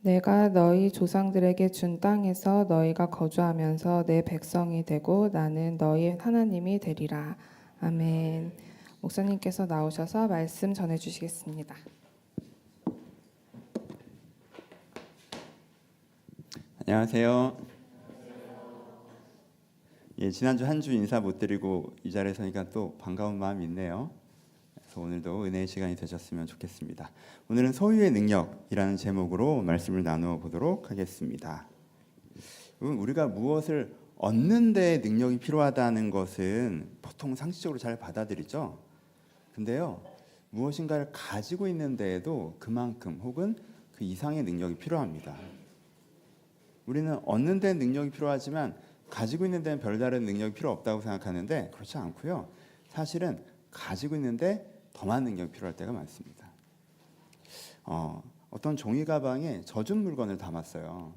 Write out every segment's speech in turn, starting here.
내가 너희 조상들에게 준 땅에서 너희가 거주하면서 내 백성이 되고 나는 너희 하나님이 되리라. 아멘. 목사님께서 나오셔서 말씀 전해 주시겠습니다. 안녕하세요. 지난주 한 주 인사 못 드리고 이 자리에 서니까 또 반가운 마음이 있네요. 그래서 오늘도 은혜의 시간이 되셨으면 좋겠습니다. 오늘은 소유의 능력이라는 제목으로 말씀을 나누어 보도록 하겠습니다. 우리가 무엇을 얻는 데 능력이 필요하다는 것은 보통 상식적으로 잘 받아들이죠. 근데요, 무엇인가를 가지고 있는 데에도 그만큼 혹은 그 이상의 능력이 필요합니다. 우리는 얻는 데 능력이 필요하지만 가지고 있는 데는 별다른 능력이 필요 없다고 생각하는데 그렇지 않고요. 사실은 가지고 있는데 더 많은 능력이 필요할 때가 많습니다. 어떤 종이 가방에 젖은 물건을 담았어요.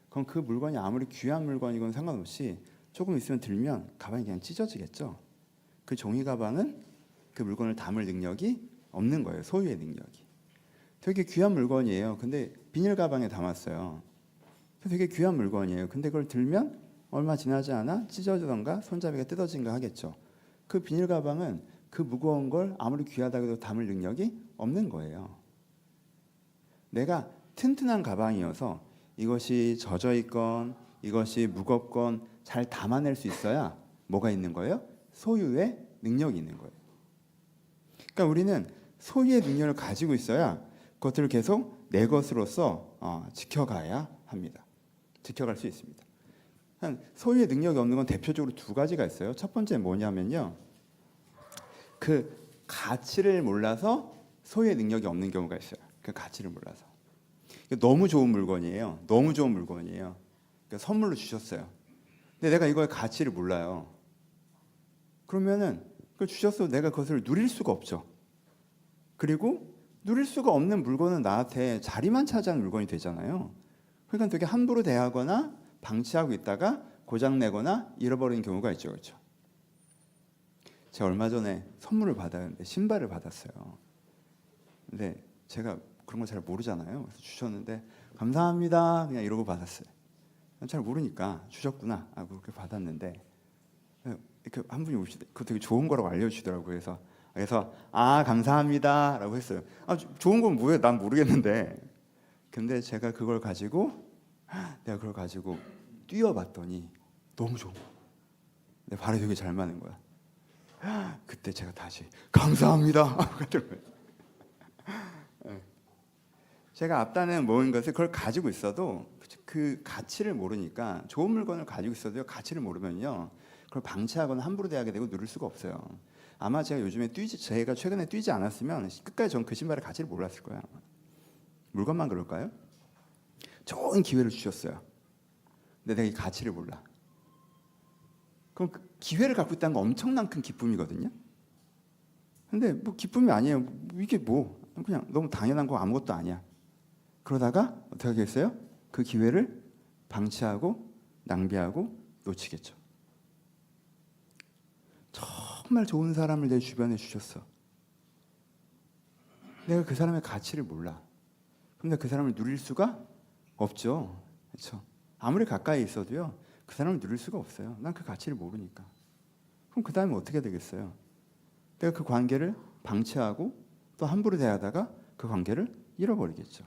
그럼 그 물건이 아무리 귀한 물건이건 상관없이 조금 있으면 들면 가방이 그냥 찢어지겠죠. 그 종이 가방은 그 물건을 담을 능력이 없는 거예요. 소유의 능력이. 되게 귀한 물건이에요. 근데 비닐 가방에 담았어요. 되게 귀한 물건이에요. 근데 그걸 들면 얼마 지나지 않아 찢어지던가 손잡이가 뜯어진가 하겠죠. 그 비닐 가방은 그 무거운 걸 아무리 귀하다고 해도 담을 능력이 없는 거예요. 내가 튼튼한 가방이어서 이것이 젖어 있건 이것이 무겁건 잘 담아낼 수 있어야 뭐가 있는 거예요? 소유의 능력이 있는 거예요. 그러니까 우리는 소유의 능력을 가지고 있어야 그것들을 계속 내 것으로서 지켜가야 합니다. 지켜갈 수 있습니다. 소유의 능력이 없는 건 대표적으로 두 가지가 있어요. 첫 번째 뭐냐면요, 그 가치를 몰라서 소유의 능력이 없는 경우가 있어요. 그 가치를 몰라서. 너무 좋은 물건이에요. 너무 좋은 물건이에요. 그러니까 선물로 주셨어요. 근데 내가 이거의 가치를 몰라요. 그러면은 그걸 주셨어도 내가 그것을 누릴 수가 없죠. 그리고 누릴 수가 없는 물건은 나한테 자리만 차지하는 물건이 되잖아요. 그러니까 되게 함부로 대하거나 방치하고 있다가 고장내거나 잃어버리는 경우가 있죠. 그렇죠? 제가 얼마 전에 선물을 받았는데 신발을 받았어요. 근데 제가 그런 거 잘 모르잖아요. 그래서 주셨는데 감사합니다 그냥 이러고 받았어요. 잘 모르니까 주셨구나 하고 그렇게 받았는데 이렇게 한 분이 오시더 그거 되게 좋은 거라고 알려주시더라고요. 그래서 감사합니다 라고 했어요. 좋은 건 뭐예요? 난 모르겠는데. 근데 제가 내가 그걸 가지고 뛰어봤더니 너무 좋은 거야. 내 발에 되게 잘 맞는 거야. 그때 제가 다시 감사합니다. 제가 앞단에 모은 것을 그걸 가지고 있어도 그 가치를 모르니까 좋은 물건을 가지고 있어도 가치를 모르면요 그걸 방치하거나 함부로 대하게 되고 누릴 수가 없어요. 아마 제가 제가 최근에 뛰지 않았으면 끝까지 전 그 신발의 가치를 몰랐을 거예요. 물건만 그럴까요? 좋은 기회를 주셨어요. 근데 내가 이 가치를 몰라. 그럼 그 기회를 갖고 있다는 건 엄청난 큰 기쁨이거든요. 근데 뭐 기쁨이 아니에요. 이게 그냥 너무 당연한 거 아무것도 아니야. 그러다가 어떻게 하겠어요? 그 기회를 방치하고 낭비하고 놓치겠죠. 정말 좋은 사람을 내 주변에 주셨어. 내가 그 사람의 가치를 몰라. 근데 그 사람을 누릴 수가 없죠. 그렇죠? 아무리 가까이 있어도요. 그 사람을 누릴 수가 없어요. 난 그 가치를 모르니까. 그럼 그 다음에 어떻게 되겠어요? 내가 그 관계를 방치하고 또 함부로 대하다가 그 관계를 잃어버리겠죠.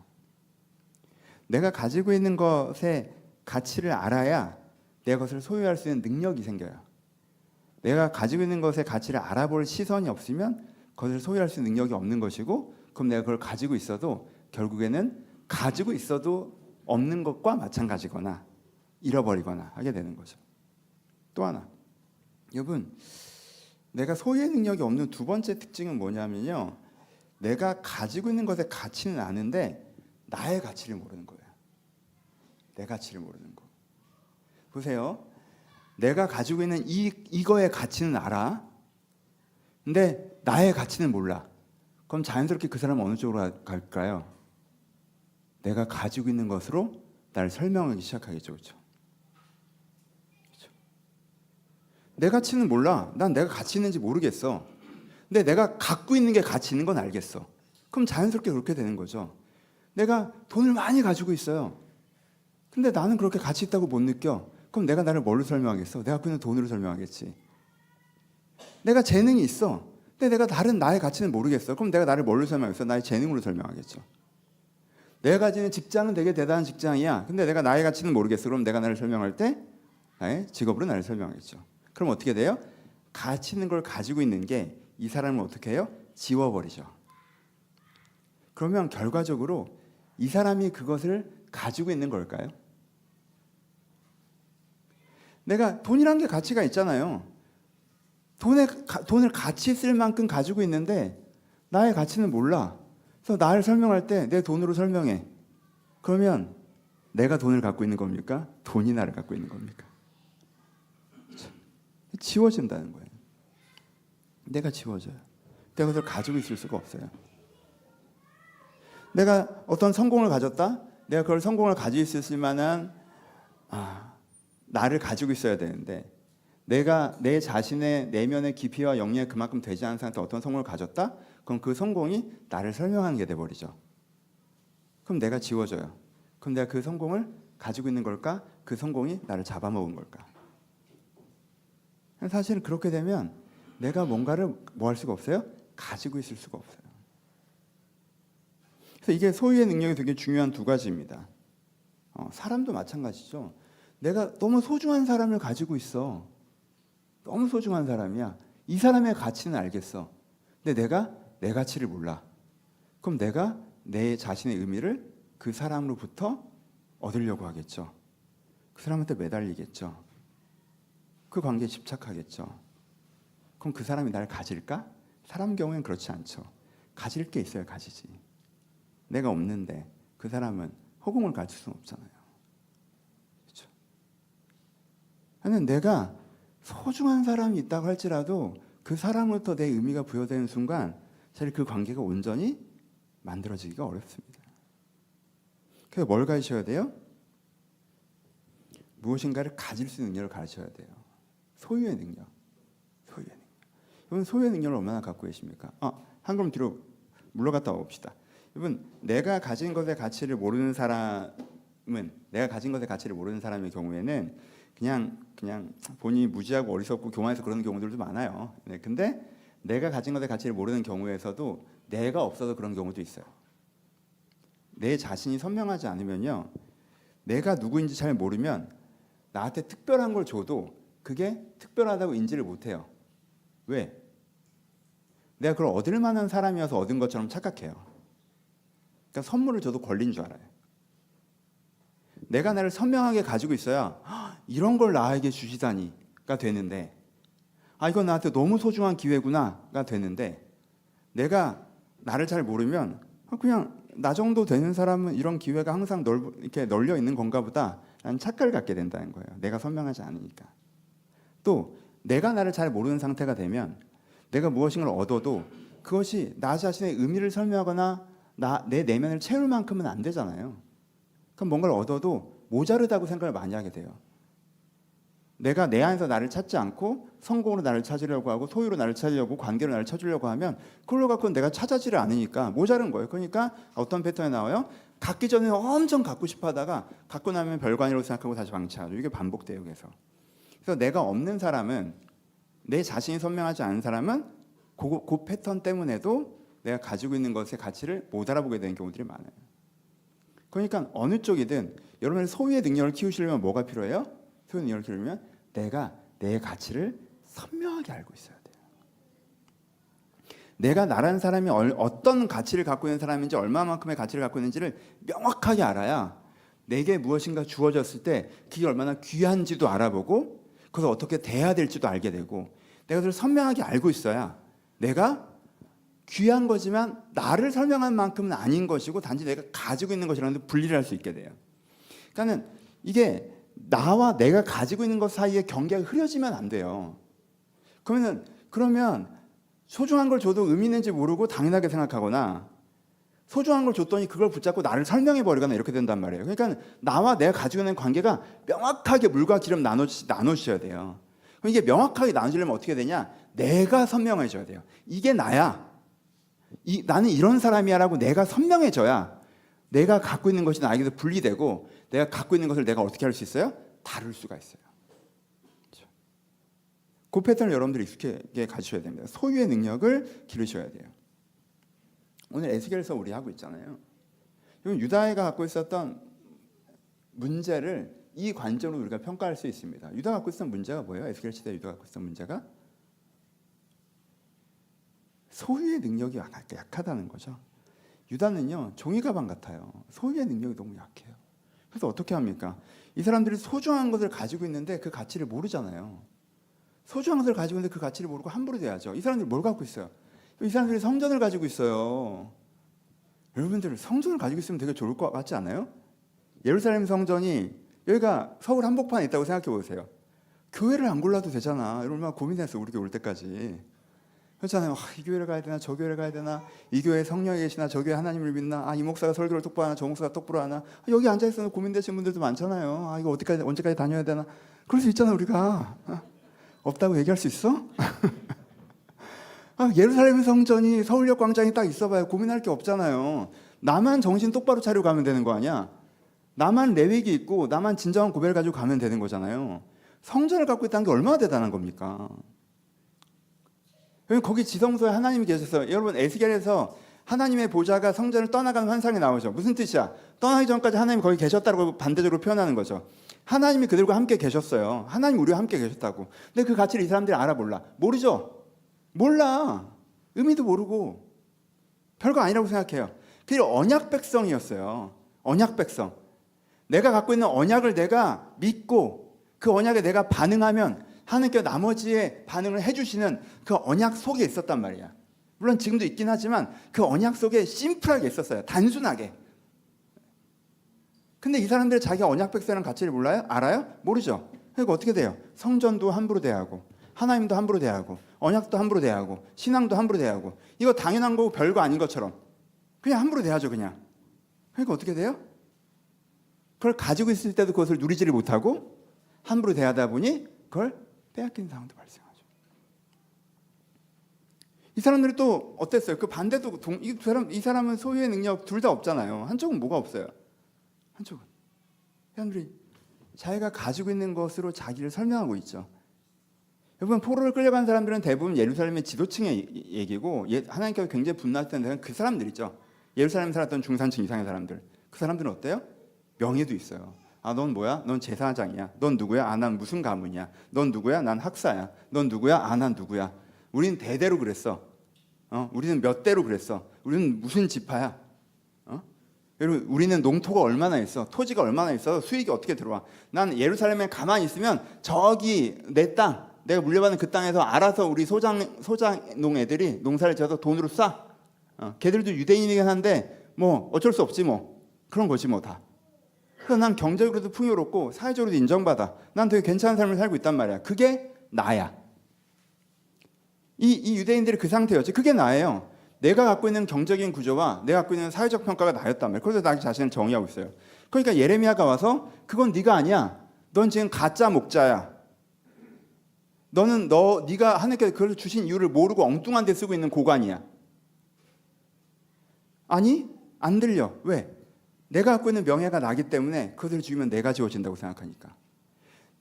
내가 가지고 있는 것의 가치를 알아야 내 것을 소유할 수 있는 능력이 생겨요. 내가 가지고 있는 것의 가치를 알아볼 시선이 없으면 그것을 소유할 수 있는 능력이 없는 것이고, 그럼 내가 그걸 가지고 있어도 결국에는 가지고 있어도 없는 것과 마찬가지거나 잃어버리거나 하게 되는 거죠. 또 하나, 여러분, 내가 소유의 능력이 없는 두 번째 특징은 뭐냐면요, 내가 가지고 있는 것의 가치는 아는데 나의 가치를 모르는 거예요. 내 가치를 모르는 거. 보세요. 내가 가지고 있는 이거의 가치는 알아. 근데 나의 가치는 몰라. 그럼 자연스럽게 그 사람은 어느 쪽으로 갈까요? 내가 가지고 있는 것으로 나를 설명하기 시작하겠죠. 그렇죠? 내 가치는 몰라. 난 내가 가치 있는지 모르겠어. 근데 내가 갖고 있는 게 가치 있는 건 알겠어. 그럼 자연스럽게 그렇게 되는 거죠. 내가 돈을 많이 가지고 있어요. 근데 나는 그렇게 가치 있다고 못 느껴. 그럼 내가 나를 뭘로 설명하겠어? 내가 갖고 있는 돈으로 설명하겠지. 내가 재능이 있어. 근데 내가 다른 나의 가치는 모르겠어. 그럼 내가 나를 뭘로 설명하겠어? 나의 재능으로 설명하겠죠. 내가 가지는 직장은 되게 대단한 직장이야. 근데 내가 나의 가치는 모르겠어. 그럼 내가 나를 설명할 때 나의 직업으로 나를 설명하겠죠. 그럼 어떻게 돼요? 가치 있는 걸 가지고 있는 게 이 사람을 어떻게 해요? 지워버리죠. 그러면 결과적으로 이 사람이 그것을 가지고 있는 걸까요? 내가 돈이란 게 가치가 있잖아요. 돈을 같이 쓸 만큼 가지고 있는데 나의 가치는 몰라. 그래서 나를 설명할 때 내 돈으로 설명해. 그러면 내가 돈을 갖고 있는 겁니까? 돈이 나를 갖고 있는 겁니까? 지워진다는 거예요. 내가 지워져요. 내가 그걸 가지고 있을 수가 없어요. 내가 어떤 성공을 가졌다? 내가 그걸 성공을 가지고 있을 만한 나를 가지고 있어야 되는데 내가 내 자신의 내면의 깊이와 영역이 그만큼 되지 않은 상태에서 어떤 성공을 가졌다? 그럼 그 성공이 나를 설명하는 게 돼버리죠. 그럼 내가 지워져요. 그럼 내가 그 성공을 가지고 있는 걸까? 그 성공이 나를 잡아먹은 걸까? 사실은 그렇게 되면 내가 뭔가를 뭐 할 수가 없어요? 가지고 있을 수가 없어요. 그래서 이게 소유의 능력이 되게 중요한 두 가지입니다. 사람도 마찬가지죠. 내가 너무 소중한 사람을 가지고 있어. 너무 소중한 사람이야. 이 사람의 가치는 알겠어. 근데 내가 내 가치를 몰라. 그럼 내가 내 자신의 의미를 그 사람으로부터 얻으려고 하겠죠. 그 사람한테 매달리겠죠. 그 관계에 집착하겠죠. 그럼 그 사람이 나를 가질까? 사람 경우엔 그렇지 않죠. 가질 게 있어야 가지지. 내가 없는데 그 사람은 허공을 가질 수는 없잖아요. 그렇죠? 내가 소중한 사람이 있다고 할지라도 그 사람으로부터 내 의미가 부여되는 순간 사실 그 관계가 온전히 만들어지기가 어렵습니다. 그래서 뭘 가지셔야 돼요? 무엇인가를 가질 수 있는 능력을 가지셔야 돼요. 소유의 능력. 소유의 능력. 여러분 소유의 능력을 얼마나 갖고 계십니까? 한 걸음 뒤로 물러갔다 옵시다. 여러분 내가 가진 것의 가치를 모르는 사람의 경우에는 그냥 본인이 무지하고 어리석고 교만해서 그런 경우들도 많아요. 네, 근데 내가 가진 것의 가치를 모르는 경우에서도 내가 없어서 그런 경우도 있어요. 내 자신이 선명하지 않으면요, 내가 누구인지 잘 모르면 나한테 특별한 걸 줘도 그게 특별하다고 인지를 못해요. 왜? 내가 그걸 얻을 만한 사람이어서 얻은 것처럼 착각해요. 그러니까 선물을 줘도 권리인 줄 알아요. 내가 나를 선명하게 가지고 있어야 이런 걸 나에게 주시다니가 되는데, 이건 나한테 너무 소중한 기회구나가 되는데, 내가 나를 잘 모르면 그냥 나 정도 되는 사람은 이런 기회가 항상 이렇게 널려 있는 건가 보다 라는 착각을 갖게 된다는 거예요. 내가 선명하지 않으니까. 또 내가 나를 잘 모르는 상태가 되면 내가 무엇인가를 얻어도 그것이 나 자신의 의미를 설명하거나 내 내면을 채울 만큼은 안 되잖아요. 그럼 뭔가를 얻어도 모자르다고 생각을 많이 하게 돼요. 내가 내 안에서 나를 찾지 않고 성공으로 나를 찾으려고 하고 소유로 나를 찾으려고 관계로 나를 찾으려고 하면 그걸로 갖고는 내가 찾아지를 않으니까 모자른 거예요. 그러니까 어떤 패턴이 나와요? 갖기 전에 엄청 갖고 싶어 하다가 갖고 나면 별관이라고 생각하고 다시 방치하죠. 이게 반복돼요. 그래서 내가 없는 사람은, 내 자신이 선명하지 않은 사람은 그 패턴 때문에도 내가 가지고 있는 것의 가치를 못 알아보게 되는 경우들이 많아요. 그러니까 어느 쪽이든 여러분의 소유의 능력을 키우시려면 뭐가 필요해요? 소유의 능력을 키우려면 내가 내 가치를 선명하게 알고 있어야 돼요. 내가 나라는 사람이 어떤 가치를 갖고 있는 사람인지, 얼마만큼의 가치를 갖고 있는지를 명확하게 알아야 내게 무엇인가 주어졌을 때 그게 얼마나 귀한지도 알아보고 그것을 어떻게 대해야 될지도 알게 되고, 내가 그걸 선명하게 알고 있어야 내가 귀한 거지만 나를 설명한 만큼은 아닌 것이고 단지 내가 가지고 있는 것이라는 데 분리를 할 수 있게 돼요. 그러니까 이게 나와 내가 가지고 있는 것 사이에 경계가 흐려지면 안 돼요. 그러면 소중한 걸 줘도 의미 있는지 모르고 당연하게 생각하거나, 소중한 걸 줬더니 그걸 붙잡고 나를 설명해 버리거나 이렇게 된단 말이에요. 그러니까 나와 내가 가지고 있는 관계가 명확하게 물과 기름 나눠주셔야 돼요. 그럼 이게 명확하게 나눠지려면 어떻게 되냐? 내가 선명해져야 돼요. 이게 나야. 나는 이런 사람이야라고 내가 선명해져야 내가 갖고 있는 것이 나에게서 분리되고 내가 갖고 있는 것을 내가 어떻게 할 수 있어요? 다룰 수가 있어요. 그렇죠? 그 패턴을 여러분들이 익숙하게 가지셔야 됩니다. 소유의 능력을 기르셔야 돼요. 오늘 에스겔서 우리 하고 있잖아요. 유다가 갖고 있었던 문제를 이 관점으로 우리가 평가할 수 있습니다. 유다가 갖고 있었던 문제가 뭐예요? 에스겔 시대 유다가 갖고 있었던 문제가 소유의 능력이 약하다는 거죠. 유다는요 종이 가방 같아요. 소유의 능력이 너무 약해요. 그래서 어떻게 합니까? 이 사람들이 소중한 것을 가지고 있는데 그 가치를 모르잖아요. 소중한 것을 가지고 있는데 그 가치를 모르고 함부로 대하죠. 이 사람들이 뭘 갖고 있어요? 이 사람들이 성전을 가지고 있어요. 여러분들 성전을 가지고 있으면 되게 좋을 것 같지 않아요? 예루살렘 성전이 여기가 서울 한복판에 있다고 생각해 보세요. 교회를 안 골라도 되잖아. 얼마나 고민했어 우리 교회 올 때까지. 그렇잖아요. 이 교회를 가야 되나 저 교회를 가야 되나, 이 교회에 성령이 계시나 저 교회 하나님을 믿나, 이 목사가 설교를 똑바로 하나 저 목사가 똑바로 하나, 여기 앉아있어서 고민되시는 분들도 많잖아요. 이거 어디까지 언제까지 다녀야 되나. 그럴 수 있잖아 우리가. 없다고 얘기할 수 있어? 예루살렘 성전이 서울역 광장에 딱 있어봐야 고민할 게 없잖아요. 나만 정신 똑바로 차리고 가면 되는 거 아니야. 나만 레위기 있고 나만 진정한 고백을 가지고 가면 되는 거잖아요. 성전을 갖고 있다는 게 얼마나 대단한 겁니까? 거기 지성소에 하나님이 계셨어요. 여러분 에스겔에서 하나님의 보좌가 성전을 떠나가는 환상이 나오죠. 무슨 뜻이야? 떠나기 전까지 하나님이 거기 계셨다고 반대적으로 표현하는 거죠. 하나님이 그들과 함께 계셨어요. 하나님 우리와 함께 계셨다고. 근데 그 가치를 이 사람들이 알아 몰라? 모르죠. 몰라. 의미도 모르고 별거 아니라고 생각해요. 그들이 언약 백성이었어요. 언약 백성. 내가 갖고 있는 언약을 내가 믿고 그 언약에 내가 반응하면 하나님께서 나머지의 반응을 해주시는 그 언약 속에 있었단 말이야. 물론 지금도 있긴 하지만 그 언약 속에 심플하게 있었어요. 단순하게. 근데 이 사람들이 자기가 언약 백성이라는 가치를 몰라요? 알아요? 모르죠. 그러니까 어떻게 돼요? 성전도 함부로 대하고 하나님도 함부로 대하고 언약도 함부로 대하고 신앙도 함부로 대하고 이거 당연한 거고 별거 아닌 것처럼 그냥 함부로 대하죠. 그냥. 그러니까 어떻게 돼요? 그걸 가지고 있을 때도 그것을 누리지를 못하고 함부로 대하다 보니 그걸 빼앗기는 상황도 발생하죠. 이 사람들이 또 어땠어요? 그 반대도 이 사람은 소유의 능력 둘 다 없잖아요. 한쪽은 뭐가 없어요? 한쪽은 사람들이 자기가 가지고 있는 것으로 자기를 설명하고 있죠. 여러분 포로를 끌려간 사람들은 대부분 예루살렘의 지도층의 얘기고 하나님께서 굉장히 분노했던 데는 그 사람들이죠. 예루살렘에 살았던 중산층 이상의 사람들. 그 사람들은 어때요? 명예도 있어요. 넌 뭐야? 넌 제사장이야. 넌 누구야? 난 무슨 가문이야. 넌 누구야? 난 학사야. 넌 누구야? 난 누구야. 우리는 대대로 그랬어. 우리는 몇 대로 그랬어. 우리는 무슨 지파야. 여러분 우리는 농토가 얼마나 있어. 토지가 얼마나 있어. 수익이 어떻게 들어와. 난 예루살렘에 가만히 있으면 저기 내 땅, 내가 물려받은 그 땅에서 알아서 우리 소장농 애들이 농사를 지어서 돈으로 싸. 걔들도 유대인이긴 한데 뭐 어쩔 수 없지 뭐. 그런 거지 뭐 다. 그래서 난 경제적으로도 풍요롭고 사회적으로도 인정받아. 난 되게 괜찮은 삶을 살고 있단 말이야. 그게 나야. 이 유대인들이 그 상태였지. 그게 나예요. 내가 갖고 있는 경제적인 구조와 내가 갖고 있는 사회적 평가가 나였단 말이야. 그래서 자기 자신을 정의하고 있어요. 그러니까 예레미야가 와서 그건 네가 아니야. 넌 지금 가짜 목자야. 네가 하나님께서 그걸 주신 이유를 모르고 엉뚱한 데 쓰고 있는 고관이야. 아니 안 들려. 왜? 내가 갖고 있는 명예가 나기 때문에 그것을 죽이면 내가 지워진다고 생각하니까.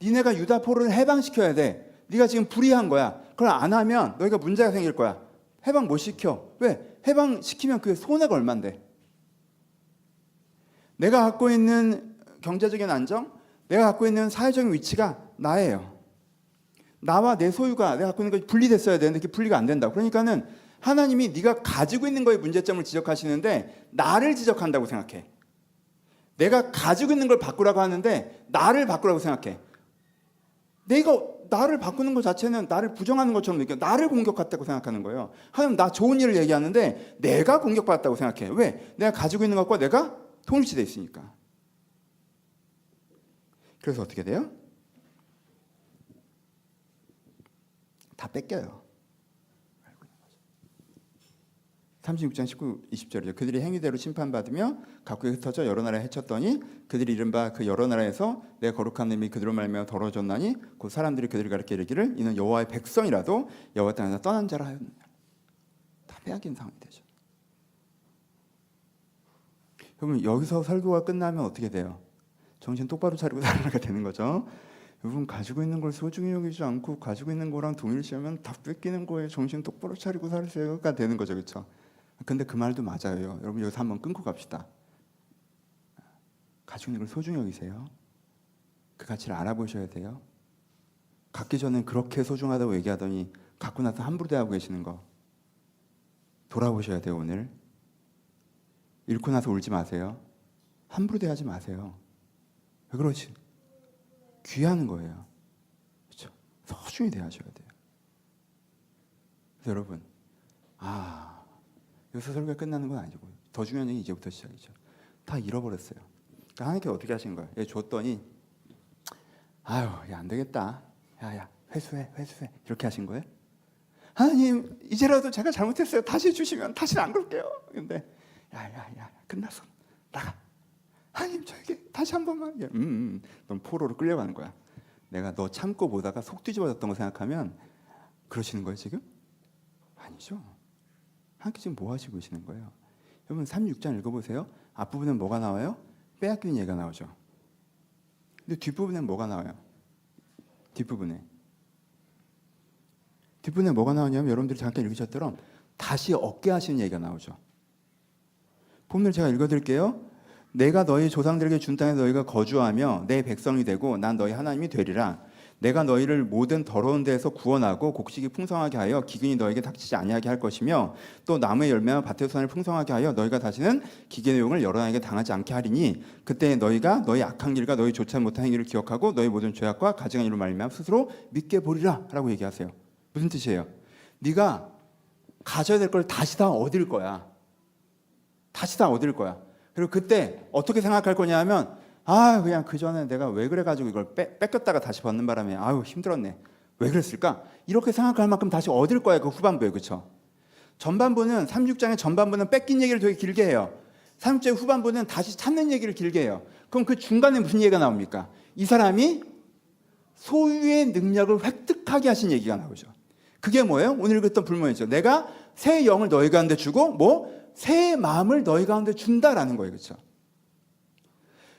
니네가 유다 포로를 해방시켜야 돼. 네가 지금 불의한 거야. 그걸 안 하면 너희가 문제가 생길 거야. 해방 못 시켜. 왜? 해방시키면 그게 손해가 얼만데. 내가 갖고 있는 경제적인 안정, 내가 갖고 있는 사회적인 위치가 나예요. 나와 내 소유가 내가 갖고 있는 것이 분리됐어야 되는데 그게 분리가 안 된다. 그러니까는 하나님이 네가 가지고 있는 거에 문제점을 지적하시는데 나를 지적한다고 생각해. 내가 가지고 있는 걸 바꾸라고 하는데 나를 바꾸라고 생각해. 내가 나를 바꾸는 것 자체는 나를 부정하는 것처럼 느껴. 나를 공격했다고 생각하는 거예요. 하나님 나 좋은 일을 얘기하는데 내가 공격받았다고 생각해. 왜? 내가 가지고 있는 것과 내가 통일시돼 있으니까. 그래서 어떻게 돼요? 다 뺏겨요. 36장 19, 20절이죠. 그들이 행위대로 심판받으며 각국에 흩어져 여러 나라에 헤쳤더니 그들이 이른바 그 여러 나라에서 내 거룩한 이름이 그들로 말미암아 더러워졌나니 그 사람들이 그들을 가르쳐 이르기를 이는 여호와의 백성이라도 여호와 땅에서 떠난 자라 하였느니라. 다 빼앗긴 상황이 되죠. 여러분 여기서 설교가 끝나면 어떻게 돼요? 정신 똑바로 차리고 살아가 되는 거죠. 여러분 가지고 있는 걸 소중히 여기지 않고 가지고 있는 거랑 동일시하면 다 뺏기는 거예요. 정신 똑바로 차리고 살으세요가 되는 거죠, 그렇죠? 근데 그 말도 맞아요. 여러분 여기서 한번 끊고 갑시다. 가지고 있는 걸 소중히 여기세요. 그 가치를 알아보셔야 돼요. 갖기 전엔 그렇게 소중하다고 얘기하더니 갖고 나서 함부로 대하고 계시는 거 돌아보셔야 돼요. 오늘 잃고 나서 울지 마세요. 함부로 대하지 마세요. 왜 그러지? 귀한 거예요. 그렇죠? 소중히 대하셔야 돼요. 그래서 여러분, 여기서 설교가 끝나는 건 아니고 더 중요한 얘기 이제부터 시작이죠. 다 잃어버렸어요. 그러니까 하나님께서 어떻게 하신 거예요? 얘 줬더니 야 안 되겠다. 야 회수해 이렇게 하신 거예요? 하나님 이제라도 제가 잘못했어요. 다시 주시면 다시는 안 그럴게요. 근데 야 끝났어. 나가. 하나님 저에게 다시 한 번만. 넌 포로로 끌려가는 거야. 내가 너 참고 보다가 속 뒤집어졌던 거 생각하면 그러시는 거예요 지금? 아니죠. 하나님께 지금 뭐 하시고 계시는 거예요? 여러분 36장 읽어보세요. 앞부분은 뭐가 나와요? 빼앗기는 얘기가 나오죠. 근데 뒷부분엔 뭐가 나와요? 뒷부분에 뭐가 나오냐면 여러분들이 잠깐 읽으셨처럼 다시 얻게 하시는 얘기가 나오죠. 본문을 제가 읽어드릴게요. 내가 너희 조상들에게 준 땅에 너희가 거주하며 내 백성이 되고 난 너희 하나님이 되리라. 내가 너희를 모든 더러운 데에서 구원하고 곡식이 풍성하게 하여 기근이 너에게 닥치지 아니하게 할 것이며 또 나무의 열매와 밭의 수산을 풍성하게 하여 너희가 다시는 기근의 용을 여러 나에게 당하지 않게 하리니 그때 너희가 너희 악한 길과 너희 좋지 못한 행위를 기억하고 너희 모든 죄악과 가증한 일로 말미암아 스스로 믿게 보리라 라고 얘기하세요. 무슨 뜻이에요? 네가 가져야 될 걸 다시 다 얻을 거야. 다시 다 얻을 거야. 그리고 그때 어떻게 생각할 거냐 하면 그냥 그 전에 내가 왜 그래가지고 이걸 뺏겼다가 다시 받는 바람에 힘들었네. 왜 그랬을까? 이렇게 생각할 만큼 다시 얻을 거야. 그 후반부에. 그렇죠? 전반부는 36장의 전반부는 뺏긴 얘기를 되게 길게 해요. 36장 후반부는 다시 찾는 얘기를 길게 해요. 그럼 그 중간에 무슨 얘기가 나옵니까? 이 사람이 소유의 능력을 획득하게 하신 얘기가 나오죠. 그게 뭐예요? 오늘 읽었던 불문이죠. 내가 새 영을 너희 가운데 주고 새 마음을 너희 가운데 준다라는 거예요. 그렇죠?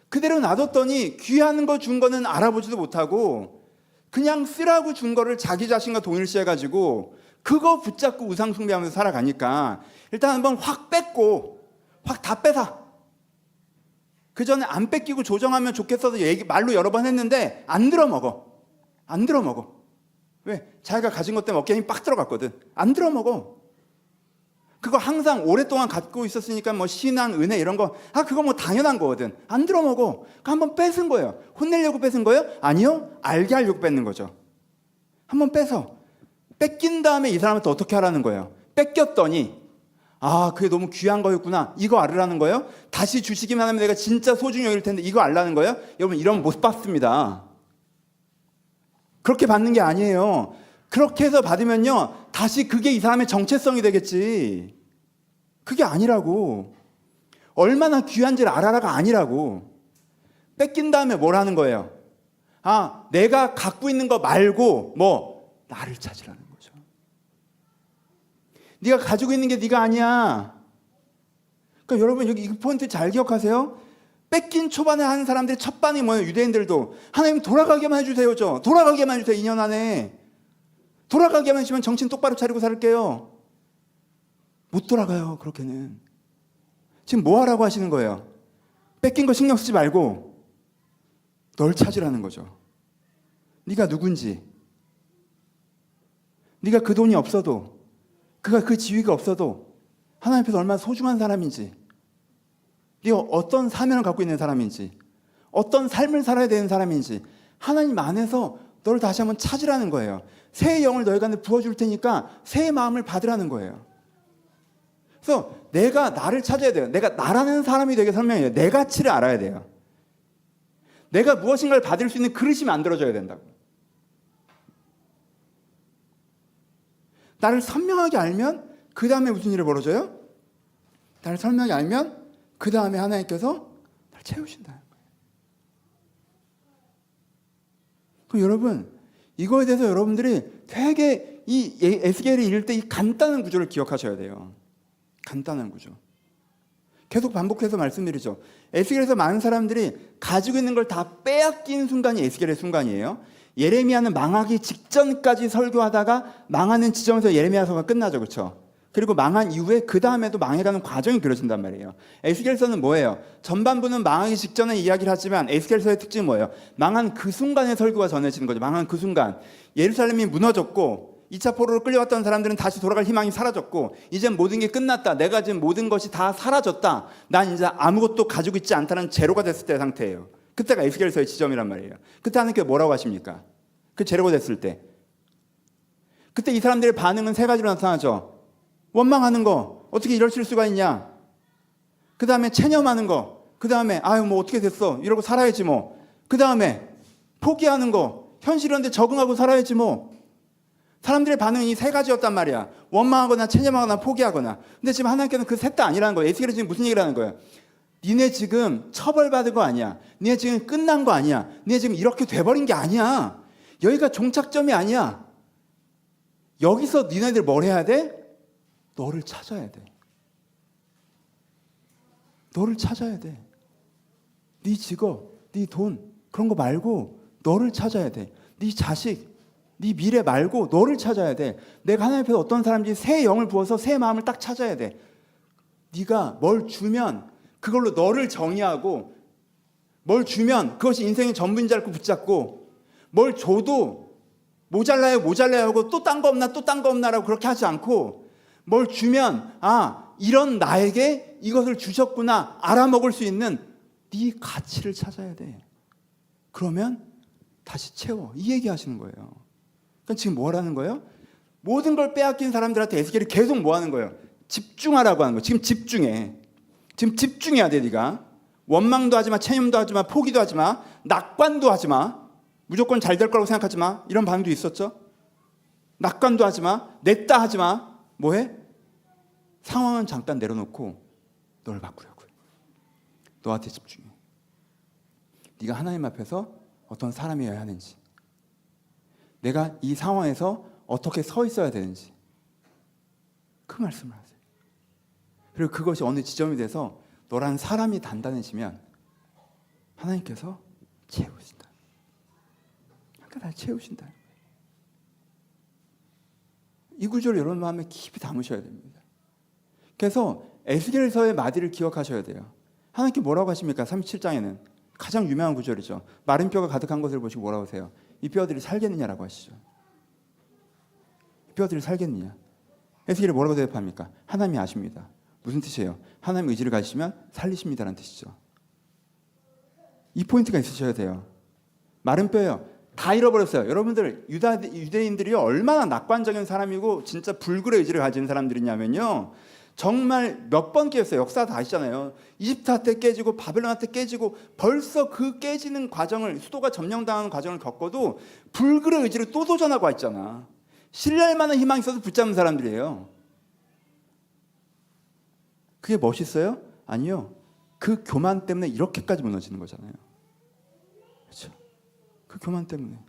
그대로 놔뒀더니 귀한 거 준 거는 알아보지도 못하고 그냥 쓰라고 준 거를 자기 자신과 동일시해가지고 그거 붙잡고 우상 숭배하면서 살아가니까 일단 한번 확 뺏고 확 다 뺏어. 그 전에 안 뺏기고 조정하면 좋겠어서 말로 여러 번 했는데 안 들어먹어. 왜? 자기가 가진 것 때문에 어깨에 힘 빡 들어갔거든. 안 들어먹어. 그거 항상 오랫동안 갖고 있었으니까 신앙, 은혜 이런 거 그거 당연한 거거든. 안 들어먹어. 한번 뺏은 거예요. 혼내려고 뺏은 거예요? 아니요. 알게 하려고 뺏는 거죠. 한번 뺏긴 다음에 이 사람한테 어떻게 하라는 거예요? 뺏겼더니 그게 너무 귀한 거였구나. 이거 알으라는 거예요? 다시 주시기만 하면 내가 진짜 소중히 여길 텐데 이거 알라는 거예요? 여러분 이러면 못 받습니다. 그렇게 받는 게 아니에요. 그렇게 해서 받으면요 다시 그게 이 사람의 정체성이 되겠지. 그게 아니라고. 얼마나 귀한지를 알아라가 아니라고. 뺏긴 다음에 뭘 하는 거예요? 내가 갖고 있는 거 말고 나를 찾으라는 거죠. 네가 가지고 있는 게 네가 아니야. 그러니까 여러분 여기 이 포인트 잘 기억하세요. 뺏긴 초반에 하는 사람들의 첫 반응이 뭐예요? 유대인들도 하나님 돌아가게만 해주세요. 돌아가게만 해주세요. 2년 안에. 돌아가게만 해주시면 정신 똑바로 차리고 살게요. 못 돌아가요. 그렇게는. 지금 뭐 하라고 하시는 거예요? 뺏긴 거 신경 쓰지 말고 널 찾으라는 거죠. 네가 누군지, 네가 그 돈이 없어도, 그가 그 지위가 없어도 하나님 앞에서 얼마나 소중한 사람인지, 네가 어떤 사명을 갖고 있는 사람인지, 어떤 삶을 살아야 되는 사람인지 하나님 안에서 너를 다시 한번 찾으라는 거예요. 새 영을 너희 가운데 부어줄 테니까 새 마음을 받으라는 거예요. 그래서 내가 나를 찾아야 돼요. 내가 나라는 사람이 되게 설명해요. 내 가치를 알아야 돼요. 내가 무엇인가를 받을 수 있는 그릇이 만들어져야 된다고. 나를 선명하게 알면 그 다음에 무슨 일이 벌어져요? 나를 선명하게 알면 그 다음에 하나님께서 나를 채우신다는 거예요. 그럼 여러분 이거에 대해서 여러분들이 되게 이 에스겔을 읽을 때 이 간단한 구조를 기억하셔야 돼요. 간단한 구조. 계속 반복해서 말씀드리죠. 에스겔에서 많은 사람들이 가지고 있는 걸 다 빼앗긴 순간이 에스겔의 순간이에요. 예레미야는 망하기 직전까지 설교하다가 망하는 지점에서 예레미야서가 끝나죠. 그렇죠? 그리고 망한 이후에 그 다음에도 망해가는 과정이 그려진단 말이에요. 에스겔서는 뭐예요? 전반부는 망하기 직전에 이야기를 하지만 에스겔서의 특징은 뭐예요? 망한 그 순간에 설교가 전해지는 거죠. 망한 그 순간. 예루살렘이 무너졌고 2차 포로로 끌려왔던 사람들은 다시 돌아갈 희망이 사라졌고 이제 모든 게 끝났다. 내가 지금 모든 것이 다 사라졌다. 난 이제 아무것도 가지고 있지 않다는 제로가 됐을 때 상태예요. 그때가 에스겔서의 지점이란 말이에요. 그때 하나님께서 뭐라고 하십니까? 그 제로가 됐을 때. 그때 이 사람들의 반응은 세 가지로 나타나죠. 원망하는 거. 어떻게 이러실 수가 있냐. 그 다음에 체념하는 거. 그 다음에 아유 뭐 어떻게 됐어. 이러고 살아야지 뭐. 그 다음에 포기하는 거. 현실인데 적응하고 살아야지 뭐. 사람들의 반응이 이 세 가지였단 말이야. 원망하거나 체념하거나 포기하거나. 근데 지금 하나님께서는 그 셋 다 아니라는 거예요. 에스겔이 지금 무슨 얘기를 하는 거예요? 니네 지금 처벌받은 거 아니야. 니네 지금 끝난 거 아니야. 니네 지금 이렇게 돼버린 게 아니야. 여기가 종착점이 아니야. 여기서 니네들 뭘 해야 돼? 너를 찾아야 돼. 너를 찾아야 돼. 네 직업, 네 돈 그런 거 말고 너를 찾아야 돼. 네 자식, 네 미래 말고 너를 찾아야 돼. 내가 하나님 앞에서 어떤 사람인지 새 영을 부어서 새 마음을 딱 찾아야 돼. 네가 뭘 주면 그걸로 너를 정의하고 뭘 주면 그것이 인생의 전부인 줄 알고 붙잡고 뭘 줘도 모자라요 하고 또 딴 거 없나 또 딴 거 없나라고 그렇게 하지 않고 뭘 주면 아 이런 나에게 이것을 주셨구나 알아먹을 수 있는 네 가치를 찾아야 돼. 그러면 다시 채워. 이 얘기 하시는 거예요. 그러니까 지금 뭐라는 거예요? 모든 걸 빼앗긴 사람들한테 에스겔이 계속 뭐 하는 거예요? 집중하라고 하는 거예요. 지금 집중해. 지금 집중해야 돼. 네가 원망도 하지 마, 체념도 하지 마, 포기도 하지 마, 낙관도 하지 마. 무조건 잘 될 거라고 생각하지 마. 이런 반응도 있었죠. 낙관도 하지 마, 냈다 하지 마. 뭐해? 상황은 잠깐 내려놓고 널 바꾸려고 해. 너한테 집중해. 네가 하나님 앞에서 어떤 사람이어야 하는지, 내가 이 상황에서 어떻게 서 있어야 되는지 그 말씀을 하세요. 그리고 그것이 어느 지점이 돼서 너란 사람이 단단해지면 하나님께서 채우신다. 그러니까 날 채우신다. 이 구절을 여러분 마음에 깊이 담으셔야 됩니다. 그래서 에스겔서의 마디를 기억하셔야 돼요. 하나님께 뭐라고 하십니까? 37장에는 가장 유명한 구절이죠. 마른 뼈가 가득한 것을 보시고 뭐라고 하세요? 이 뼈들이 살겠느냐라고 하시죠. 이 뼈들이 살겠느냐. 에스겔이 뭐라고 대답합니까? 하나님이 아십니다. 무슨 뜻이에요? 하나님 의지를 가지시면 살리십니다라는 뜻이죠. 이 포인트가 있으셔야 돼요. 마른 뼈요. 다 잃어버렸어요. 여러분들 유대인들이 얼마나 낙관적인 사람이고 진짜 불굴의 의지를 가진 사람들이냐면요. 정말 몇 번 깨졌어요. 역사 다 아시잖아요. 이집트 때 깨지고 바벨론 때 깨지고 벌써 그 깨지는 과정을 수도가 점령당하는 과정을 겪어도 불굴의 의지로 또 도전하고 있잖아. 신뢰할 만한 희망이 있어서 붙잡는 사람들이에요. 그게 멋있어요? 아니요. 그 교만 때문에 이렇게까지 무너지는 거잖아요. 그렇죠? 그 교만 때문에.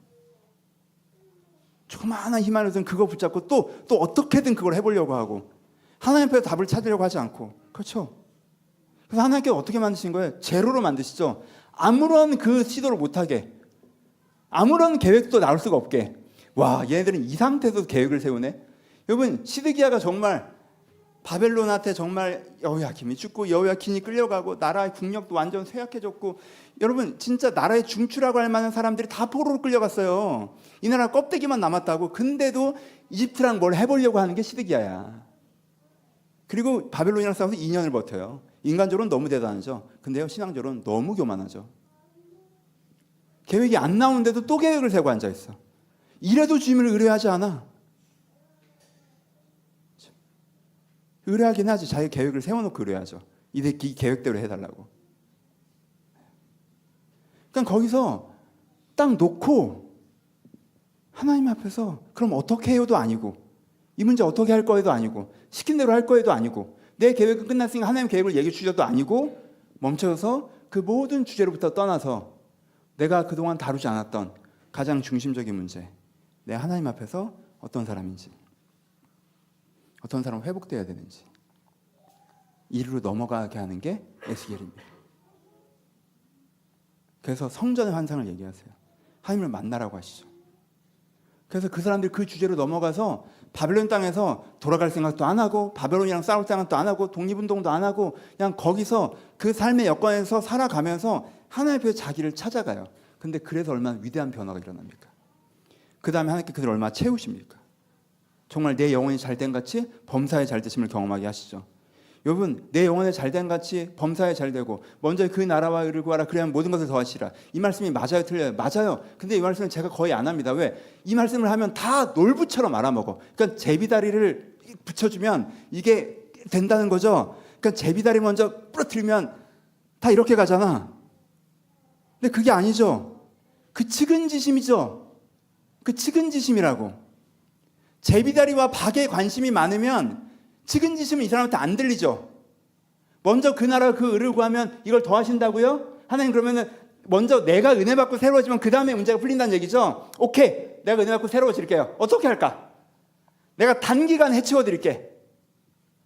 조그마한 희망을 얻은 그거 붙잡고 또 어떻게든 그걸 해보려고 하고 하나님 앞에서 답을 찾으려고 하지 않고. 그렇죠? 그래서 하나님께서 어떻게 만드신 거예요? 제로로 만드시죠. 아무런 그 시도를 못하게, 아무런 계획도 나올 수가 없게. 와, 얘네들은 이 상태에서 계획을 세우네. 여러분, 시드기야가 정말 바벨론한테 정말 여호야김이 죽고 여호야킨이 끌려가고 나라의 국력도 완전 쇠약해졌고, 여러분 진짜 나라의 중추라고 할 만한 사람들이 다 포로로 끌려갔어요. 이 나라 껍데기만 남았다고. 근데도 이집트랑 뭘 해보려고 하는 게 시드기야야. 그리고 바벨론이랑 싸워서 2년을 버텨요. 인간적으로는 너무 대단하죠. 근데요, 신앙적으로는 너무 교만하죠. 계획이 안 나오는데도 또 계획을 세고 앉아있어. 이래도 주님을 의뢰하지 않아. 의뢰하긴 하지. 자기 계획을 세워놓고 의뢰하죠. 이 계획대로 해달라고. 그러니까 거기서 딱 놓고 하나님 앞에서 그럼 어떻게 해요도 아니고, 이 문제 어떻게 할 거에도 아니고, 시킨 대로 할 거에도 아니고, 내 계획은 끝났으니까 하나님 계획을 얘기해 주셔도 아니고, 멈춰서 그 모든 주제로부터 떠나서 내가 그동안 다루지 않았던 가장 중심적인 문제, 내 하나님 앞에서 어떤 사람인지, 어떤 사람은 회복되어야 되는지, 이리로 넘어가게 하는 게 에스겔입니다. 그래서 성전의 환상을 얘기하세요. 하나님을 만나라고 하시죠. 그래서 그 사람들이 그 주제로 넘어가서 바벨론 땅에서 돌아갈 생각도 안 하고 바벨론이랑 싸울 생각도 안 하고 독립운동도 안 하고 그냥 거기서 그 삶의 여건에서 살아가면서 하나님 앞에 자기를 찾아가요. 근데 그래서 얼마나 위대한 변화가 일어납니까? 그 다음에 하나님께 그들을 얼마나 채우십니까? 정말 내 영혼이 잘된 같이 범사에 잘되심을 경험하게 하시죠. 여러분, 내 영혼에 잘된 같이 범사에 잘되고 먼저 그 나라와 의를 구하라 그래야만 모든 것을 더하시라. 이 말씀이 맞아요, 틀려요? 맞아요. 근데 이 말씀은 제가 거의 안 합니다. 왜? 이 말씀을 하면 다 놀부처럼 알아먹어. 그러니까 제비다리를 붙여주면 이게 된다는 거죠. 그러니까 제비다리 먼저 부러뜨리면 다 이렇게 가잖아. 근데 그게 아니죠. 그 측은지심이죠. 그 측은지심이라고. 제비다리와 박에 관심이 많으면 측은지심은 이 사람한테 안 들리죠. 먼저 그 나라 그 의를 구하면 이걸 더 하신다고요? 하나님 그러면은 먼저 내가 은혜 받고 새로워지면 그 다음에 문제가 풀린다는 얘기죠. 오케이, 내가 은혜 받고 새로워질게요. 어떻게 할까? 내가 단기간 해치워 드릴게.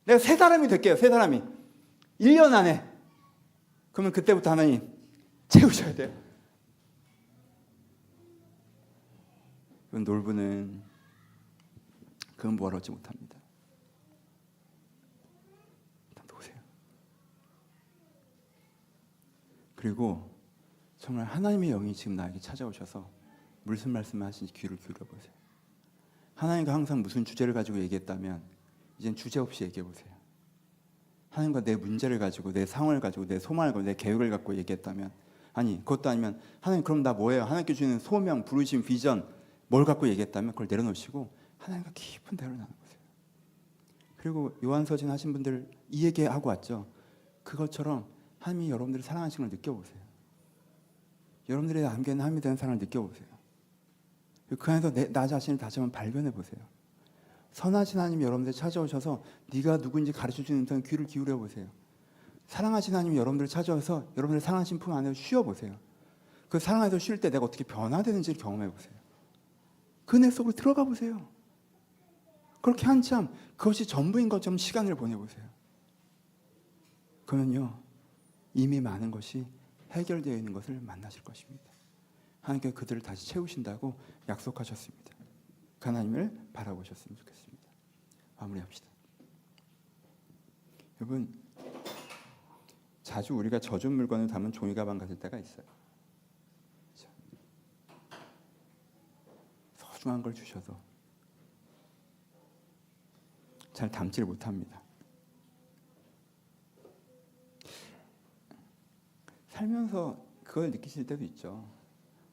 내가 새 사람이 될게요. 새 사람이 1년 안에. 그러면 그때부터 하나님 채우셔야 돼요. 놀부는 그건 뭘 얻지 못합니다. 보세요. 그리고 정말 하나님의 영이 지금 나에게 찾아오셔서 무슨 말씀을 하시는지 귀를 기울여 보세요. 하나님과 항상 무슨 주제를 가지고 얘기했다면 이젠 주제 없이 얘기해 보세요. 하나님과 내 문제를 가지고 내 상황을 가지고 내 소망을 가지고 내 계획을 갖고 얘기했다면 아니 그것도 아니면 하나님 그럼 나 뭐예요? 하나님께 주시는 소명, 부르심, 비전 뭘 갖고 얘기했다면 그걸 내려놓으시고 하나님과 깊은 대화를 나눠보세요. 그리고 요한서진 하신 분들 이 얘기하고 왔죠. 그것처럼 하나님이 여러분들을 사랑하시는 걸 느껴보세요. 여러분들의 안개는 하나님에 대한 사랑을 느껴보세요. 그 안에서 나 자신을 다시 한번 발견해보세요. 선하신 하나님이 여러분들 찾아오셔서 네가 누구인지 가르쳐주는 듯한 귀를 기울여보세요. 사랑하신 하나님이 여러분들을 찾아와서 여러분들 사랑하신 품 안에서 쉬어보세요. 그 사랑 안에서 쉴 때 내가 어떻게 변화되는지를 경험해보세요. 그 내 속으로 들어가 보세요. 그렇게 한참 그것이 전부인 것처럼 시간을 보내보세요. 그러면요 이미 많은 것이 해결되어 있는 것을 만나실 것입니다. 하나님께 그들을 다시 채우신다고 약속하셨습니다. 그 하나님을 바라보셨으면 좋겠습니다. 마무리합시다. 여러분 자주 우리가 젖은 물건을 담은 종이 가방 가질 때가 있어요. 그렇죠? 소중한 걸 주셔도 잘 담지를 못합니다. 살면서 그걸 느끼실 때도 있죠.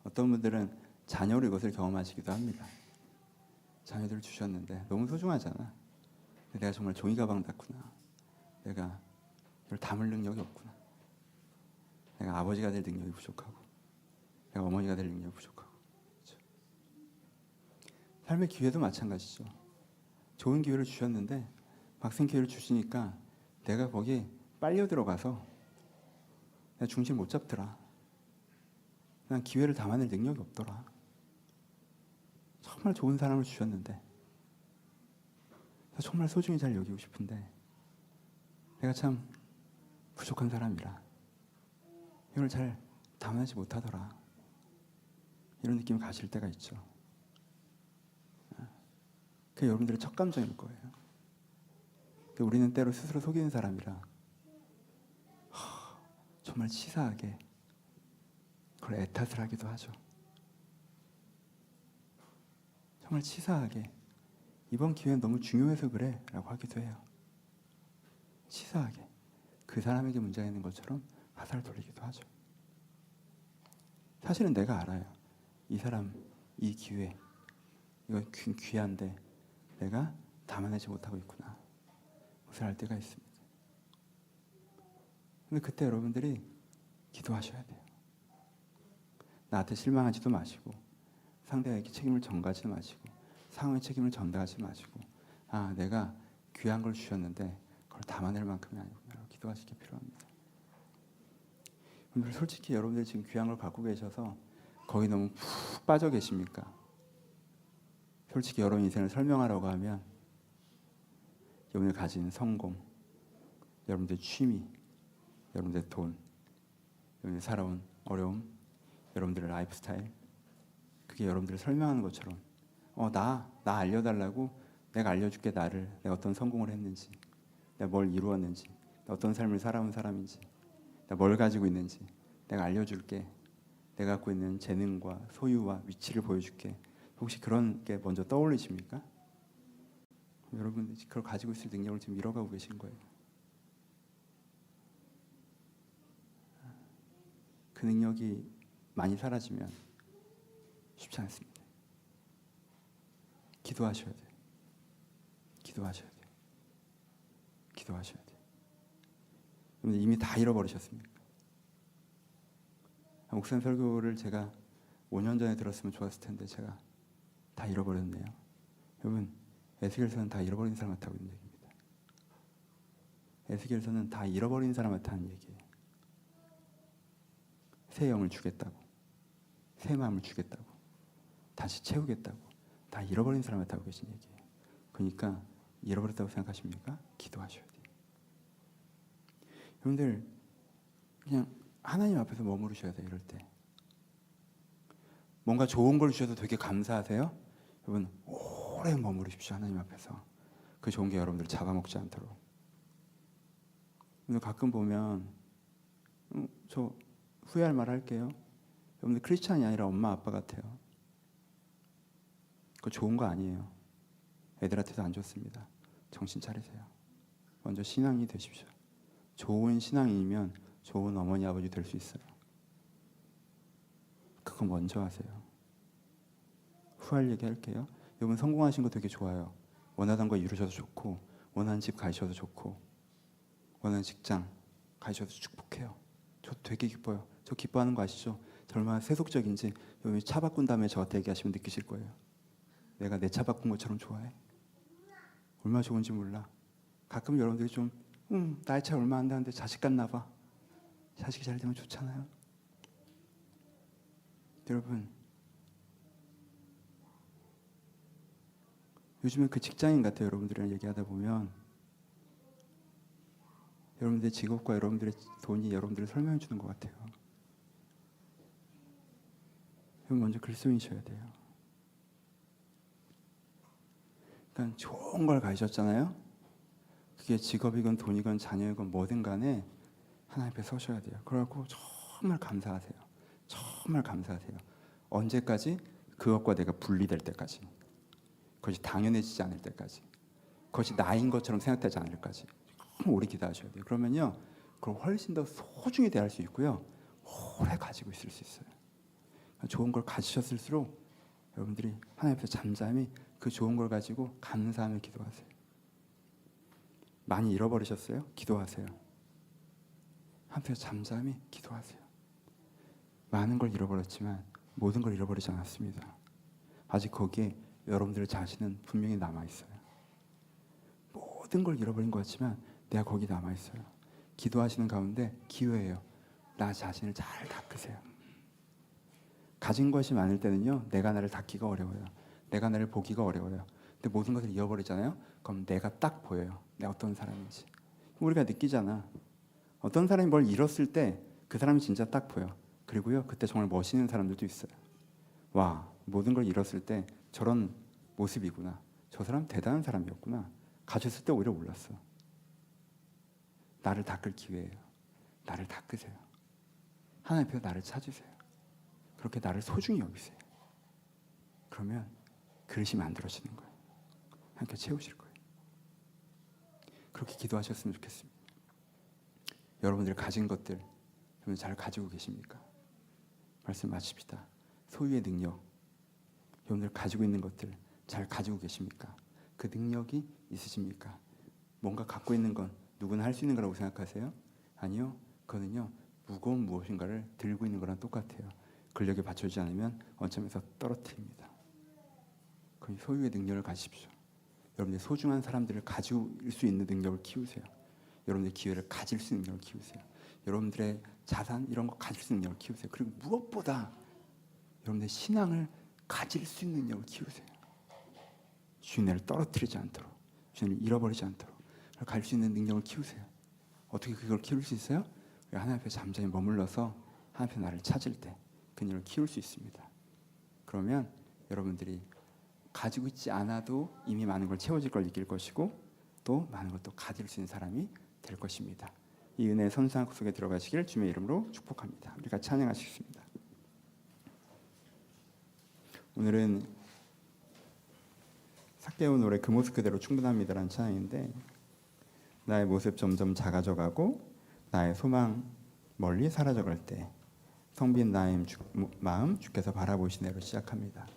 어떤 분들은 자녀로 이것을 경험하시기도 합니다. 자녀들을 주셨는데 너무 소중하잖아. 내가 정말 종이 가방 같구나. 내가 이걸 담을 능력이 없구나. 내가 아버지가 될 능력이 부족하고 내가 어머니가 될 능력이 부족하고. 그렇죠? 삶의 기회도 마찬가지죠. 좋은 기회를 주셨는데 막상 기회를 주시니까 내가 거기에 빨려 들어가서 내가 중심 못 잡더라. 난 기회를 담아낼 능력이 없더라. 정말 좋은 사람을 주셨는데 정말 소중히 잘 여기고 싶은데 내가 참 부족한 사람이라 이걸 잘 담아내지 못하더라. 이런 느낌이 가실 때가 있죠. 그게 여러분들의 첫 감정일 거예요. 우리는 때로 스스로 속이는 사람이라 정말 치사하게 그걸 애탓을 하기도 하죠. 정말 치사하게 이번 기회는 너무 중요해서 그래 라고 하기도 해요. 치사하게 그 사람에게 문제가 있는 것처럼 화살을 돌리기도 하죠. 사실은 내가 알아요. 이 사람, 이 기회 이거 귀한데 내가 담아내지 못하고 있구나. 그것을 알 때가 있습니다. 근데 그때 여러분들이 기도하셔야 돼요. 나한테 실망하지도 마시고 상대에게 책임을 전가하지 마시고 상황의 책임을 전가하지 마시고 내가 귀한 걸 주셨는데 그걸 담아낼 만큼이 아니구나 기도하시기 필요합니다. 여러분들 솔직히 여러분들 지금 귀한 걸 갖고 계셔서 거기 너무 푹 빠져 계십니까? 솔직히 여러분 인생을 설명하라고 하면 여러분이 가진 성공, 여러분들의 취미, 여러분들의 돈, 여러분들이 살아온 어려움, 여러분들의 라이프 스타일, 그게 여러분들을 설명하는 것처럼 나 알려달라고 내가 알려줄게. 내가 어떤 성공을 했는지, 내가 뭘 이루었는지, 내가 어떤 삶을 살아온 사람인지, 내가 뭘 가지고 있는지 내가 알려줄게. 내가 갖고 있는 재능과 소유와 위치를 보여줄게. 혹시 그런 게 먼저 떠올리십니까? 여러분 그걸 가지고 있을 능력을 지금 잃어가고 계신 거예요. 그 능력이 많이 사라지면 쉽지 않습니다. 기도하셔야 돼요. 기도하셔야 돼요. 기도하셔야 돼요. 여러분 이미 다 잃어버리셨습니까? 목사님 설교를 제가 5년 전에 들었으면 좋았을 텐데 제가 다 잃어버렸네요. 여러분 에스겔서는 다 잃어버린 사람한테 하고 있는 얘기입니다. 에스겔서는 다 잃어버린 사람한테 하는 얘기예요. 새 영을 주겠다고, 새 마음을 주겠다고, 다시 채우겠다고 다 잃어버린 사람한테 하고 계신 얘기예요. 그러니까 잃어버렸다고 생각하십니까? 기도하셔야 돼요. 여러분들 그냥 하나님 앞에서 머무르셔야 돼요. 이럴 때 뭔가 좋은 걸 주셔도 되게 감사하세요? 여러분 오래 머무르십시오. 하나님 앞에서. 그 좋은 게 여러분들 잡아먹지 않도록. 여러분들 가끔 보면 저 후회할 말 할게요. 여러분들 크리스찬이 아니라 엄마 아빠 같아요. 그거 좋은 거 아니에요. 애들한테도 안 좋습니다. 정신 차리세요. 먼저 신앙이 되십시오. 좋은 신앙이면 좋은 어머니 아버지 될 수 있어요. 그거 먼저 하세요. 후할 얘기 할게요. 여러분 성공하신 거 되게 좋아요. 원하던 거 이루셔도 좋고, 원하는 집 가셔도 좋고, 원하는 직장 가셔도 축복해요. 저 되게 기뻐요. 저 기뻐하는 거 아시죠? 저 얼마나 세속적인지. 여러분 차 바꾼 다음에 저한테 얘기하시면 느끼실 거예요. 내가 내 차 바꾼 것처럼 좋아해. 얼마나 좋은지 몰라. 가끔 여러분들이 좀 나이 차 얼마 안 되는데 자식 같나 봐. 자식이 잘 되면 좋잖아요. 여러분 요즘에 그 직장인 같아요. 여러분들이랑 얘기하다 보면 여러분들의 직업과 여러분들의 돈이 여러분들을 설명해 주는 것 같아요. 여러분 먼저 그리스도인이셔야 돼요. 그러니까 좋은 걸 가지셨잖아요. 그게 직업이건 돈이건 자녀이건 뭐든 간에 하나님 앞에 서셔야 돼요. 그래갖고 정말 감사하세요. 정말 감사하세요. 언제까지? 그것과 내가 분리될 때까지. 그것이 당연해지지 않을 때까지. 그것이 나인 것처럼 생각되지 않을 때까지. 정말 오래 기도하셔야 돼요. 그러면요, 그걸 훨씬 더 소중히 대할 수 있고요, 오래 가지고 있을 수 있어요. 좋은 걸 가지셨을수록 여러분들이 하나님 앞에서 잠잠히 그 좋은 걸 가지고 감사하며 기도하세요. 많이 잃어버리셨어요? 기도하세요. 한편 잠잠히 기도하세요. 많은 걸 잃어버렸지만 모든 걸 잃어버리지 않았습니다. 아직 거기에 여러분들 자신은 분명히 남아있어요. 모든 걸 잃어버린 것 같지만 내가 거기 남아있어요. 기도하시는 가운데 기회예요. 나 자신을 잘 닦으세요. 가진 것이 많을 때는요, 내가 나를 닦기가 어려워요. 내가 나를 보기가 어려워요. 근데 모든 것을 잃어버리잖아요. 그럼 내가 딱 보여요. 내가 어떤 사람인지. 우리가 느끼잖아. 어떤 사람이 뭘 잃었을 때 그 사람이 진짜 딱 보여. 그리고요, 그때 정말 멋있는 사람들도 있어요. 와, 모든 걸 잃었을 때 저런 모습이구나. 저 사람 대단한 사람이었구나. 가졌을 때 오히려 몰랐어. 나를 닦을 기회예요. 나를 닦으세요. 하나님 앞에서 나를 찾으세요. 그렇게 나를 소중히 여기세요. 그러면 그릇이 만들어지는 거예요. 하나님께 채우실 거예요. 그렇게 기도하셨으면 좋겠습니다. 여러분들이 가진 것들 여러분 잘 가지고 계십니까? 말씀 마칩시다. 소유의 능력, 여러분들 가지고 있는 것들 잘 가지고 계십니까? 그 능력이 있으십니까? 뭔가 갖고 있는 건 누구나 할 수 있는 거라고 생각하세요? 아니요. 그거는요, 무거운 무엇인가를 들고 있는 거랑 똑같아요. 근력에 받쳐주지 않으면 원점에서 떨어뜨립니다. 그 소유의 능력을 가지십시오. 여러분들 소중한 사람들을 가질 수 있는 능력을 키우세요. 여러분들의 기회를 가질 수 있는 능력을 키우세요. 여러분들의 자산 이런 거 가질 수 있는 능력을 키우세요. 그리고 무엇보다 여러분들의 신앙을 가질 수 있는 능력을 키우세요. 주님을 떨어뜨리지 않도록, 주님을 잃어버리지 않도록 가질 수 있는 능력을 키우세요. 어떻게 그걸 키울 수 있어요? 하나님 앞에 잠잠히 머물러서 하나님 앞에 나를 찾을 때 그녀를 키울 수 있습니다. 그러면 여러분들이 가지고 있지 않아도 이미 많은 걸 채워질 걸 느낄 것이고 또 많은 걸 또 가질 수 있는 사람이 될 것입니다. 이 은혜의 선상 속에 들어가시길 주님의 이름으로 축복합니다. 우리가 찬양하시겠습니다. 오늘은 삭개오 노래 그 모습 그대로 충분합니다라는 찬양인데, 나의 모습 점점 작아져가고 나의 소망 멀리 사라져갈 때 성빈 나의 마음 주께서 바라보시네로 시작합니다.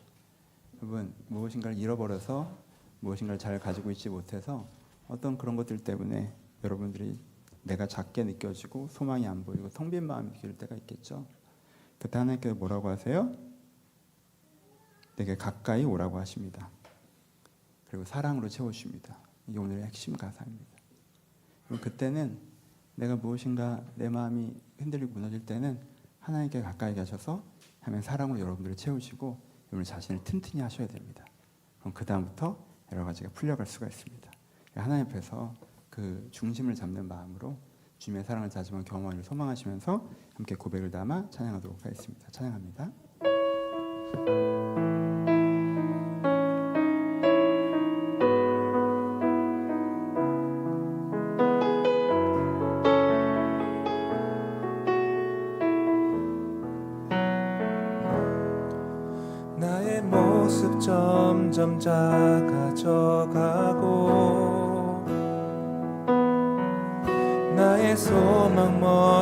여러분, 무엇인가를 잃어버려서 무엇인가를 잘 가지고 있지 못해서 어떤 그런 것들 때문에 여러분들이 내가 작게 느껴지고 소망이 안 보이고 텅 빈 마음이 느낄 때가 있겠죠. 그때 하나님께서 뭐라고 하세요? 내게 가까이 오라고 하십니다. 그리고 사랑으로 채워주십니다. 이게 오늘의 핵심 가사입니다. 그때는 내가 무엇인가 내 마음이 흔들리고 무너질 때는 하나님께 가까이 가셔서 하나님의 사랑으로 여러분들을 채우시고 여러분 자신을 튼튼히 하셔야 됩니다. 그럼 그 다음부터 여러 가지가 풀려갈 수가 있습니다. 하나님 앞에서 그 중심을 잡는 마음으로 주님의 사랑을 다짐한 경험을 소망하시면서 함께 고백을 담아 찬양하도록 하겠습니다. 찬양합니다. 나의 모습 점점 작아져가고 나의 소망 멀